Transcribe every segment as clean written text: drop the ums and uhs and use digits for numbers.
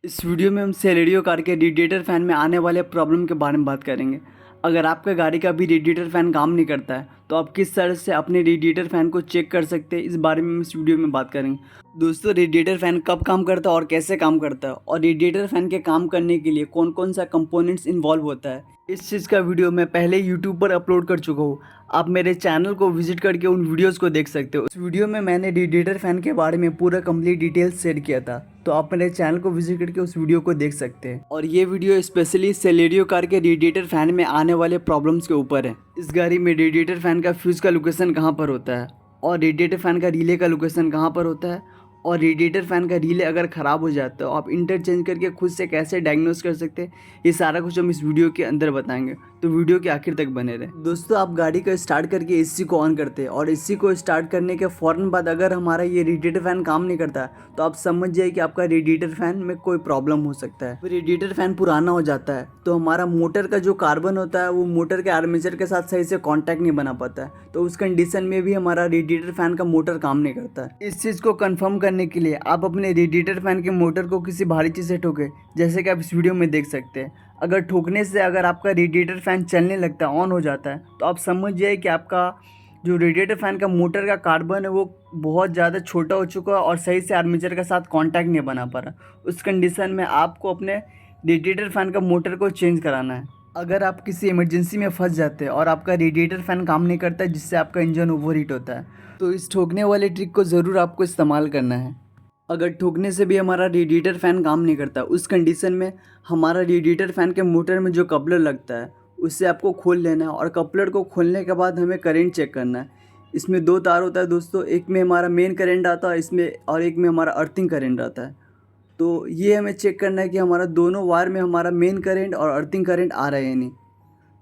इस वीडियो में हम सेलेरियो कार के रेडिएटर फ़ैन में आने वाले प्रॉब्लम के बारे में बात करेंगे। अगर आपका गाड़ी का भी रेडिएटर फ़ैन काम नहीं करता है तो आप किस तरह से अपने रेडिएटर फ़ैन को चेक कर सकते हैं, इस बारे में हम इस वीडियो में बात करेंगे। दोस्तों, रेडिएटर फ़ैन कब काम करता है और कैसे काम करता है और रेडिएटर फ़ैन के काम करने के लिए कौन कौन सा कंपोनेंट्स इन्वॉल्व होता है, इस चीज़ का वीडियो मैं पहले यूट्यूब पर अपलोड कर चुका हूँ। आप मेरे चैनल को विजिट करके उन वीडियोज़ को देख सकते हो। उस वीडियो में मैंने रेडिएटर फ़ैन के बारे में पूरा कंप्लीट डिटेल्स शेयर किया था, तो आप मेरे चैनल को विजिट करके उस वीडियो को देख सकते हैं। और ये वीडियो स्पेशली सेलेरियो कार के रेडिएटर फ़ैन में आने वाले प्रॉब्लम्स के ऊपर है। इस गाड़ी में रेडिएटर फ़ैन का फ्यूज़ का लोकेशन कहाँ पर होता है और रेडिएटर फ़ैन का रिले का लोकेशन कहाँ पर होता है, और रेडिएटर फ़ैन का रिले अगर ख़राब हो जाता है तो आप इंटरचेंज करके खुद से कैसे डायग्नोस कर सकते हैं, ये सारा कुछ हम इस वीडियो के अंदर बताएंगे। तो वीडियो के आखिर तक बने रहें। दोस्तों, आप गाड़ी को स्टार्ट करके एसी को ऑन करते हैं और एसी को स्टार्ट करने के फ़ौरन बाद अगर हमारा ये रेडिएटर फ़ैन काम नहीं करता है तो आप समझ जाइए कि आपका रेडिएटर फ़ैन में कोई प्रॉब्लम हो सकता है। रेडिएटर फ़ैन पुराना हो जाता है तो हमारा मोटर का जो कार्बन होता है वो मोटर के आर्मेचर के साथ सही से कॉन्टैक्ट नहीं बना पाता है, तो उस कंडीशन में भी हमारा रेडिएटर फ़ैन का मोटर काम नहीं करता है। इस चीज़ को कंफर्म करने के लिए आप अपने रेडिएटर फ़ैन के मोटर को किसी भारी चीज़ से ठोके, जैसे कि आप इस वीडियो में देख सकते हैं। अगर ठोकने से अगर आपका रेडिएटर फ़ैन चलने लगता है, ऑन हो जाता है, तो आप समझ जाइए कि आपका जो रेडिएटर फ़ैन का मोटर का कार्बन है वो बहुत ज़्यादा छोटा हो चुका है और सही से आर्मेचर के साथ कांटेक्ट नहीं बना पा रहा। उस कंडीशन में आपको अपने रेडिएटर फ़ैन का मोटर को चेंज कराना है। अगर आप किसी इमरजेंसी में फंस जाते हैं और आपका रेडिएटर फ़ैन काम नहीं करता है, जिससे आपका इंजन ओवरहीट होता है, तो इस ठोकने वाले ट्रिक को ज़रूर आपको इस्तेमाल करना है। अगर ठोकने से भी हमारा रेडिएटर फ़ैन काम नहीं करता, उस कंडीशन में हमारा रेडिएटर फ़ैन के मोटर में जो कपलर लगता है उससे आपको खोल लेना है और कपलर को खोलने के बाद हमें करंट चेक करना है। इसमें दो तार होता है दोस्तों, एक में हमारा मेन करंट आता है इसमें और एक में हमारा अर्थिंग करंट आता है। तो ये हमें चेक करना है कि हमारा दोनों वायर में हमारा मेन करंट और अर्थिंग करंट आ रहे हैं नहीं।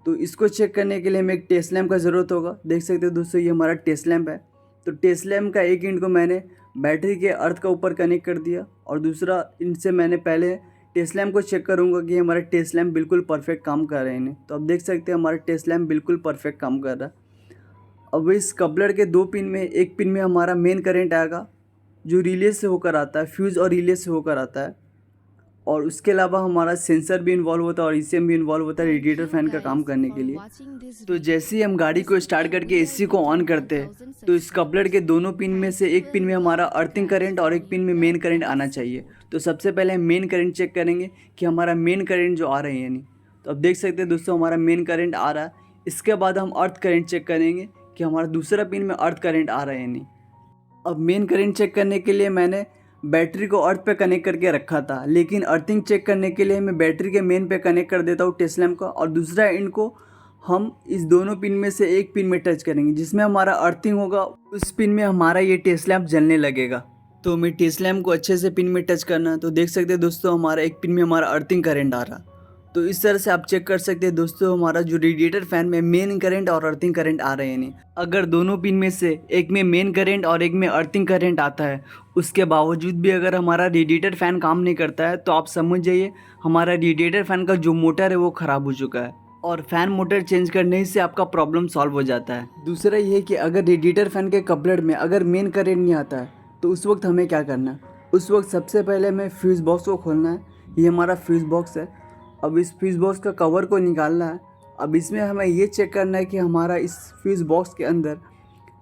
तो इसको चेक करने के लिए हमें एक टेस्ट लैम्प का ज़रूरत होगा। देख सकते हो दोस्तों, ये हमारा टेस्ट लैम्प है। तो टेस्ट लैम्प का एक एंड को मैंने बैटरी के अर्थ का ऊपर कनेक्ट कर दिया और दूसरा इनसे मैंने पहले टेस्ट लैम्प को चेक करूंगा कि हमारा टेस्ट लैम्प बिल्कुल परफेक्ट काम कर रहे हैं नहीं। तो आप देख सकते हैं हमारा टेस्ट लैम्प बिल्कुल परफेक्ट काम कर रहा है। अब इस कपलर के दो पिन में एक पिन में हमारा मेन करंट आएगा जो रिले से होकर आता है, फ्यूज़ और रिले से होकर आता है, और उसके अलावा हमारा सेंसर भी इन्वॉल्व होता है और ईसीएम भी इन्वॉल्व होता है रेडिएटर फ़ैन का काम करने के लिए। तो जैसे ही हम गाड़ी को स्टार्ट करके एसी को ऑन करते हैं तो इस कपलर के दोनों पिन में से एक पिन में हमारा अर्थिंग करंट और एक पिन में मेन करंट आना चाहिए। तो सबसे पहले हम मेन करंट चेक करेंगे कि हमारा मेन करंट जो आ रहे हैं नहीं। तो अब देख सकते हैं दोस्तों, हमारा मेन करंट आ रहा है। इसके बाद हम अर्थ करंट चेक करेंगे कि हमारा दूसरा पिन में अर्थ करंट आ रहे हैं नहीं। अब मेन करंट चेक करने के लिए मैंने बैटरी को अर्थ पे कनेक्ट करके रखा था, लेकिन अर्थिंग चेक करने के लिए मैं बैटरी के मेन पे कनेक्ट कर देता हूँ टेस्ट लैम्प का, और दूसरा एंड को हम इस दोनों पिन में से एक पिन में टच करेंगे जिसमें हमारा अर्थिंग होगा। उस पिन में हमारा ये टेस्ट लैम्प जलने लगेगा। तो हमें टेस्ट लैम्प को अच्छे से पिन में टच करना है। तो देख सकते हैं दोस्तों, हमारा एक पिन में हमारा अर्थिंग करंट आ रहा। तो इस तरह से आप चेक कर सकते हैं दोस्तों हमारा जो रेडिएटर फ़ैन में मेन करंट और अर्थिंग करंट आ रहे हैं नहीं। अगर दोनों पिन में से एक में मेन करंट और एक में अर्थिंग करंट आता है, उसके बावजूद भी अगर हमारा रेडिएटर फ़ैन काम नहीं करता है, तो आप समझ जाइए हमारा रेडिएटर फ़ैन का जो मोटर है वो ख़राब हो चुका है और फ़ैन मोटर चेंज करने से आपका प्रॉब्लम सॉल्व हो जाता है। दूसरा ये है कि अगर रेडिएटर फ़ैन के कपलर में अगर मेन करंट नहीं आता है तो उस वक्त हमें क्या करना है। उस वक्त सबसे पहले हमें फ्यूज़ बॉक्स को खोलना है। ये हमारा फ्यूज़ बॉक्स है। अब इस फ्यूज़ बॉक्स का कवर को निकालना है। अब इसमें हमें ये चेक करना है कि हमारा इस फ्यूज़ बॉक्स के अंदर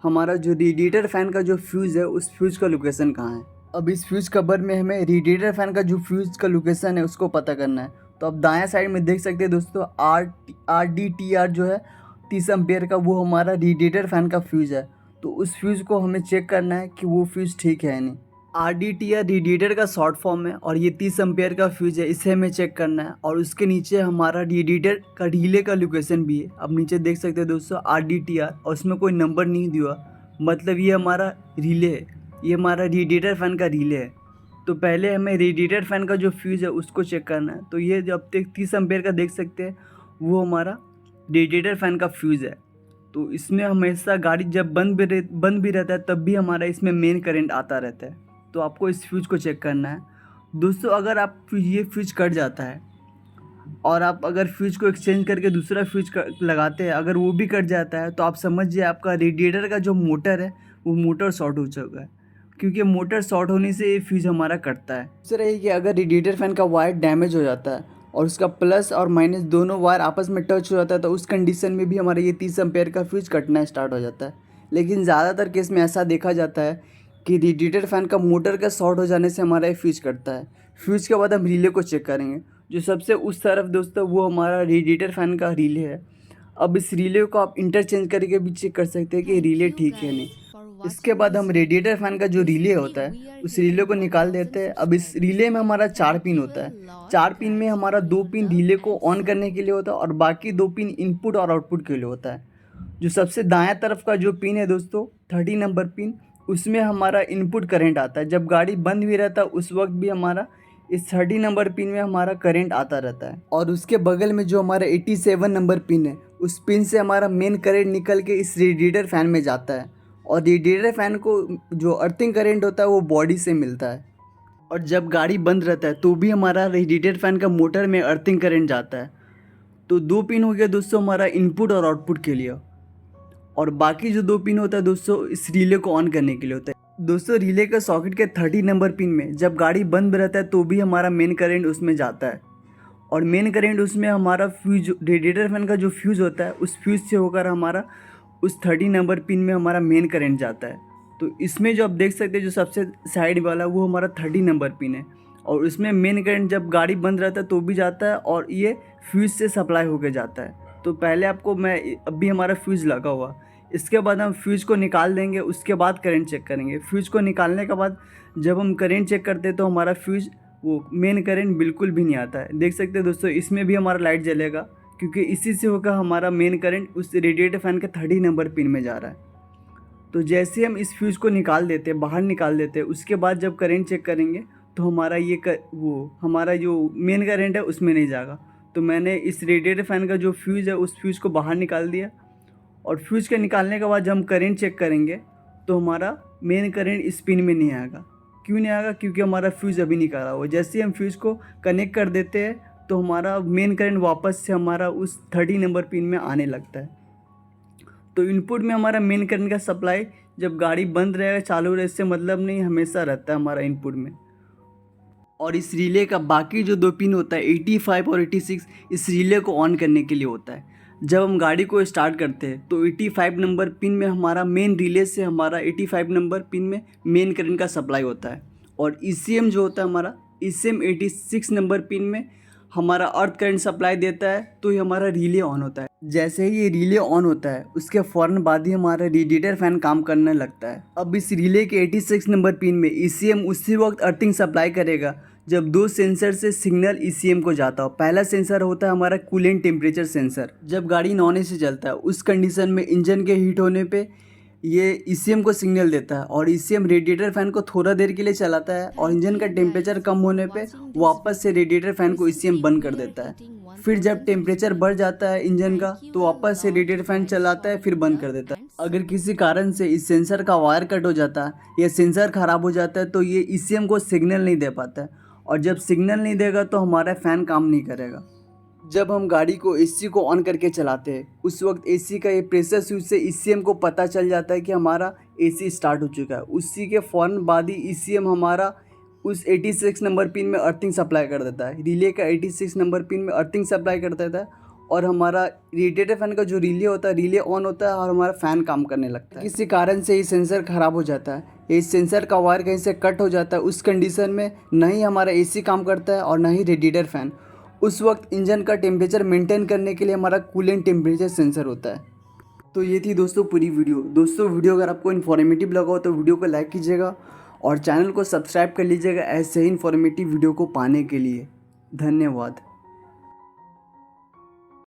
हमारा जो रेडिएटर फ़ैन का जो फ्यूज़ है उस फ्यूज़ का लोकेशन कहाँ है। अब इस फ्यूज़ कवर में हमें रेडिएटर फ़ैन का जो फ्यूज़ का लोकेशन है उसको पता करना है। तो अब दायां साइड में देख सकते हैं दोस्तों, RDTR जो है 30 एम्पेयर का, वो हमारा रेडिएटर फ़ैन का फ्यूज़ है। तो उस फ्यूज़ को हमें चेक करना है कि वो फ्यूज़ ठीक है या नहीं। RDTR रेडिएटर का शॉर्ट फॉर्म है और ये 30 एम्पेयर का फ्यूज़ है, इसे हमें चेक करना है। और उसके नीचे हमारा रेडिएटर का रिले का लोकेशन भी है। अब नीचे देख सकते हैं दोस्तों RDTR, और उसमें कोई नंबर नहीं दिया, मतलब ये हमारा रिले है, ये हमारा रेडिएटर फ़ैन का रिले है। तो पहले हमें रेडिएटर फ़ैन का जो फ्यूज़ है उसको चेक करना है। तो ये जब तक 30 एम्पेयर का देख सकते हैं वो हमारा रेडिएटर फ़ैन का फ्यूज़ है। तो इसमें हमेशा गाड़ी जब बंद भी रहता है तब भी हमारा इसमें मेन करंट आता रहता है। तो आपको इस फ्यूज़ को चेक करना है दोस्तों। अगर आप ये फ्यूज़ कट जाता है और आप अगर फ्यूज़ को एक्सचेंज करके दूसरा फ्यूज़ लगाते हैं, अगर वो भी कट जाता है, तो आप समझिए आपका रेडिएटर का जो मोटर है वो मोटर शॉर्ट हो चुका है। क्योंकि मोटर शॉर्ट होने से ये फ्यूज़ हमारा कटता है। दूसरा ये कि अगर रेडिएटर फ़ैन का वायर डैमेज हो जाता है और उसका प्लस और माइनस दोनों वायर आपस में टच हो जाता है तो उस कंडीशन में भी हमारा ये 30 एम्पेयर का फ्यूज़ कटना स्टार्ट हो जाता है। लेकिन ज़्यादातर केस में ऐसा देखा जाता है कि रेडिएटर फ़ैन का मोटर का शॉर्ट हो जाने से हमारा ये फ्यूज़ कटता है। फ्यूज़ के बाद हम रिले को चेक करेंगे। जो सबसे उस तरफ दोस्तों वो हमारा रेडिएटर फ़ैन का रिले है। अब इस रिले को आप इंटरचेंज करके भी चेक कर सकते हैं कि रिले ठीक है नहीं। इसके बाद हम रेडिएटर फ़ैन का जो रिले होता है उस रिले को निकाल देते हैं। अब इस रिले में हमारा 4 पिन होता है। 4 पिन में हमारा 2 पिन रिले को ऑन करने के लिए होता है और बाकी 2 पिन इनपुट और आउटपुट के लिए होता है। जो सबसे दाएं तरफ का जो पिन है दोस्तों 30 नंबर पिन, उसमें हमारा इनपुट करंट आता है। जब गाड़ी बंद भी रहता है उस वक्त भी हमारा इस 30 नंबर पिन में हमारा करंट आता रहता है। और उसके बगल में जो हमारा 87 नंबर पिन है उस पिन से हमारा मेन करंट निकल के इस रेडिएटर फ़ैन में जाता है। और रेडिएटर फ़ैन को जो अर्थिंग करंट होता है वो बॉडी से मिलता है। और जब गाड़ी बंद रहता है तो भी हमारा रेडिएटर फ़ैन का मोटर में अर्थिंग करंट जाता है। तो 2 पिन हो गया दोस्तों हमारा इनपुट और आउटपुट के लिए। और बाकी जो 2 पिन होता है दोस्तों इस रिले को ऑन करने के लिए होता है। दोस्तों रिले का सॉकेट के 30 नंबर पिन में जब गाड़ी बंद रहता है तो भी हमारा मेन करंट उसमें जाता है। और मेन करंट उसमें हमारा फ्यूज रेडिएटर फ़ैन का जो फ्यूज़ होता है उस फ्यूज़ से होकर हमारा उस 30 नंबर पिन में हमारा मेन करंट जाता है। तो इसमें जो आप देख सकते हैं जो सबसे साइड वाला वो हमारा 30 नंबर पिन है और उसमें मेन करंट जब गाड़ी बंद रहता है तो भी जाता है और ये फ्यूज़ से सप्लाई होकर जाता है। तो पहले आपको मैं अभी हमारा फ्यूज़ लगा हुआ, इसके बाद हम फ्यूज़ को निकाल देंगे, उसके बाद करंट चेक करेंगे। फ्यूज़ को निकालने के बाद जब हम करंट चेक करते हैं तो हमारा फ्यूज़ वो मेन करंट बिल्कुल भी नहीं आता है। देख सकते हैं दोस्तों इसमें भी हमारा लाइट जलेगा क्योंकि इसी से होकर हमारा मेन करंट उस रेडिएटर फ़ैन के 30 नंबर पिन में जा रहा है। तो जैसे हम इस फ्यूज़ को निकाल देते हैं, बाहर निकाल देते हैं, उसके बाद जब करंट चेक करेंगे तो हमारा हमारा जो मेन करंट है उसमें नहीं जाएगा। तो मैंने इस रेडिएटर फ़ैन का जो फ्यूज़ है उस फ्यूज़ को बाहर निकाल दिया। और फ्यूज़ के निकालने के बाद जब हम करंट चेक करेंगे तो हमारा मेन करंट इस पिन में नहीं आएगा। क्यों नहीं आएगा? क्योंकि हमारा फ्यूज़ अभी निकाला हुआ। जैसे ही हम फ्यूज़ को कनेक्ट कर देते हैं तो हमारा मेन करंट वापस से हमारा उस 30 नंबर पिन में आने लगता है। तो इनपुट में हमारा मेन करंट का सप्लाई जब गाड़ी बंद रहेगा चालू रहे इससे मतलब नहीं, हमेशा रहता है हमारा इनपुट में। और इस रिले का बाकी जो 2 पिन होता है 85 और 86 इस रिले को ऑन करने के लिए होता है। जब हम गाड़ी को स्टार्ट करते हैं तो 85 नंबर पिन में हमारा मेन रिले से हमारा 85 नंबर पिन में मेन करंट का सप्लाई होता है। और ECM जो होता है हमारा ECM 86 नंबर पिन में हमारा अर्थ करंट सप्लाई देता है। तो ये हमारा रिले ऑन होता है। जैसे ही ये रिले ऑन होता है उसके फ़ौरन बाद ही हमारा रेडिएटर फ़ैन काम करने लगता है। अब इस रिले के 86 नंबर पिन में ECM उसी वक्त अर्थिंग सप्लाई करेगा जब 2 सेंसर से सिग्नल ECM को जाता हो। पहला सेंसर होता है हमारा कूलेंट टेम्परेचर सेंसर। जब गाड़ी नॉन AC चलता है उस कंडीशन में इंजन के हीट होने पे ये ECM को सिग्नल देता है और ECM रेडिएटर फ़ैन को थोड़ा देर के लिए चलाता है और इंजन का टेम्परेचर कम होने पे वापस से रेडिएटर फ़ैन को ECM बंद कर देता है। फिर जब टेम्परेचर बढ़ जाता है इंजन का तो वापस से रेडिएटर फ़ैन चलाता है, फिर बंद कर देता है। अगर किसी कारण से इस सेंसर का वायर कट हो जाता है या सेंसर ख़राब हो जाता है तो ये ECM को सिग्नल नहीं दे पाता है और जब सिग्नल नहीं देगा तो हमारा फ़ैन काम नहीं करेगा। जब हम गाड़ी को AC को ऑन करके चलाते हैं उस वक्त AC का ये प्रेशर स्विच से ECM को पता चल जाता है कि हमारा AC स्टार्ट हो चुका है। उसी के फ़ौरन बाद ही ECM हमारा उस 86 नंबर पिन में अर्थिंग सप्लाई कर देता है। रिले का 86 नंबर पिन में अर्थिंग सप्लाई कर देता है और हमारा रेडिएटर फ़ैन का जो रिले होता है रिले ऑन होता है और हमारा फ़ैन काम करने लगता है। किसी कारण से ये सेंसर ख़राब हो जाता है, इस सेंसर का वायर कहीं से कट हो जाता है, उस कंडीशन में न ही हमारा AC काम करता है और न ही रेडिएटर फ़ैन। उस वक्त इंजन का टेम्परेचर मेंटेन करने के लिए हमारा कूलेंट टेम्परेचर सेंसर होता है। तो ये थी दोस्तों पूरी वीडियो। दोस्तों वीडियो अगर आपको इन्फॉर्मेटिव लगा हो तो वीडियो को लाइक कीजिएगा और चैनल को सब्सक्राइब कर लीजिएगा ऐसे ही इन्फॉर्मेटिव वीडियो को पाने के लिए। धन्यवाद।